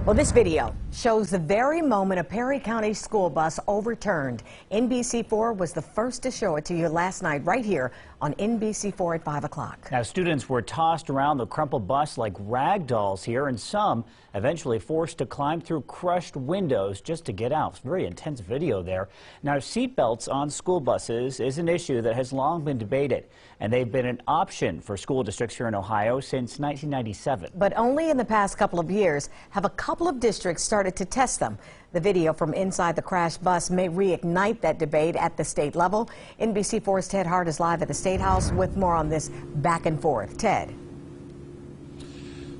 Well, this video shows the very moment a Perry County school bus overturned. NBC4 was the first to show it to you last night right here on NBC4 at 5 o'clock. Now, students were tossed around the crumpled bus like rag dolls here, and some eventually forced to climb through crushed windows just to get out. It's a very intense video there. Now, seatbelts on school buses is an issue that has long been debated, and they've been an option for school districts here in Ohio since 1997. But only in the past couple of years have a couple of districts started to test them. The video from inside the crashed bus may reignite that debate at the state level. NBC4's Ted Hart is live at the State House with more on this back and forth. Ted.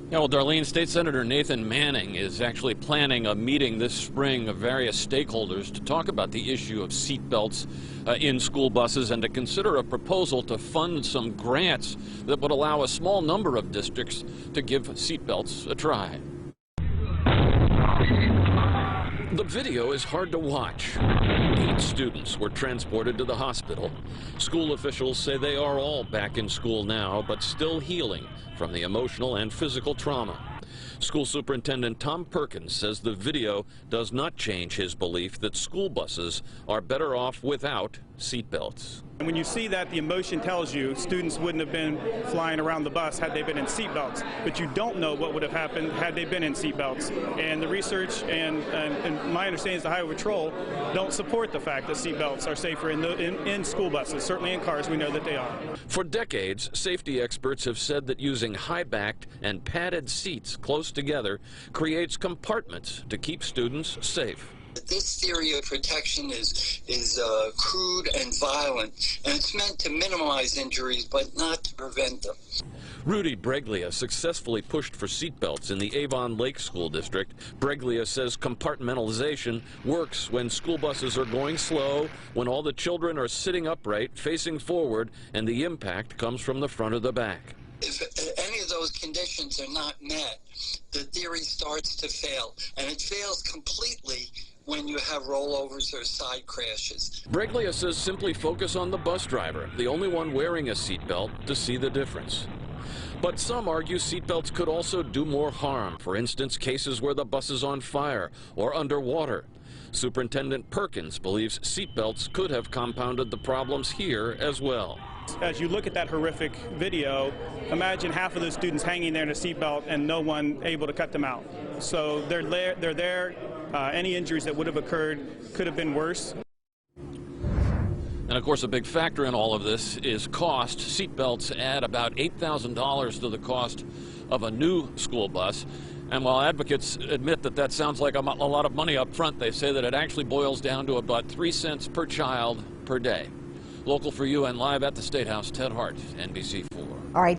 Yeah, well, Darlene, State Senator Nathan Manning is actually planning a meeting this spring of various stakeholders to talk about the issue of seatbelts in school buses and to consider a proposal to fund some grants that would allow a small number of districts to give seatbelts a try. The video is hard to watch. 8 students were transported to the hospital. School officials say they are all back in school now, but still healing from the emotional and physical trauma. School Superintendent Tom Perkins says the video does not change his belief that school buses are better off without seatbelts. And when you see that, the emotion tells you students wouldn't have been flying around the bus had they been in seatbelts. But you don't know what would have happened had they been in seatbelts. And the research and my understanding is the Highway Patrol don't support the fact that seatbelts are safer in school buses. Certainly in cars, we know that they are. For decades, safety experts have said that using high-backed and padded seats close together creates compartments to keep students safe. This theory of protection is crude and violent, and it's meant to minimize injuries, but not to prevent them. Rudy Breglia successfully pushed for seatbelts in the Avon Lake School District. Breglia says compartmentalization works when school buses are going slow, when all the children are sitting upright, facing forward, and the impact comes from the front or the back. If any of those conditions are not met, the theory starts to fail, and it fails completely when you have rollovers or side crashes. Breglia says simply focus on the bus driver, the only one wearing a seatbelt, to see the difference. But some argue seatbelts could also do more harm. For instance, cases where the bus is on fire or underwater. Superintendent Perkins believes seatbelts could have compounded the problems here as well. As you look at that horrific video, imagine half of those students hanging there in a seatbelt and no one able to cut them out. So they're there. Any injuries that would have occurred could have been worse. And of course, a big factor in all of this is cost. Seatbelts add about $8,000 to the cost of a new school bus. And while advocates admit that that sounds like a lot of money up front, they say that it actually boils down to about 3 cents per child per day. Local for you and live at the State House, Ted Hart, NBC4. All right.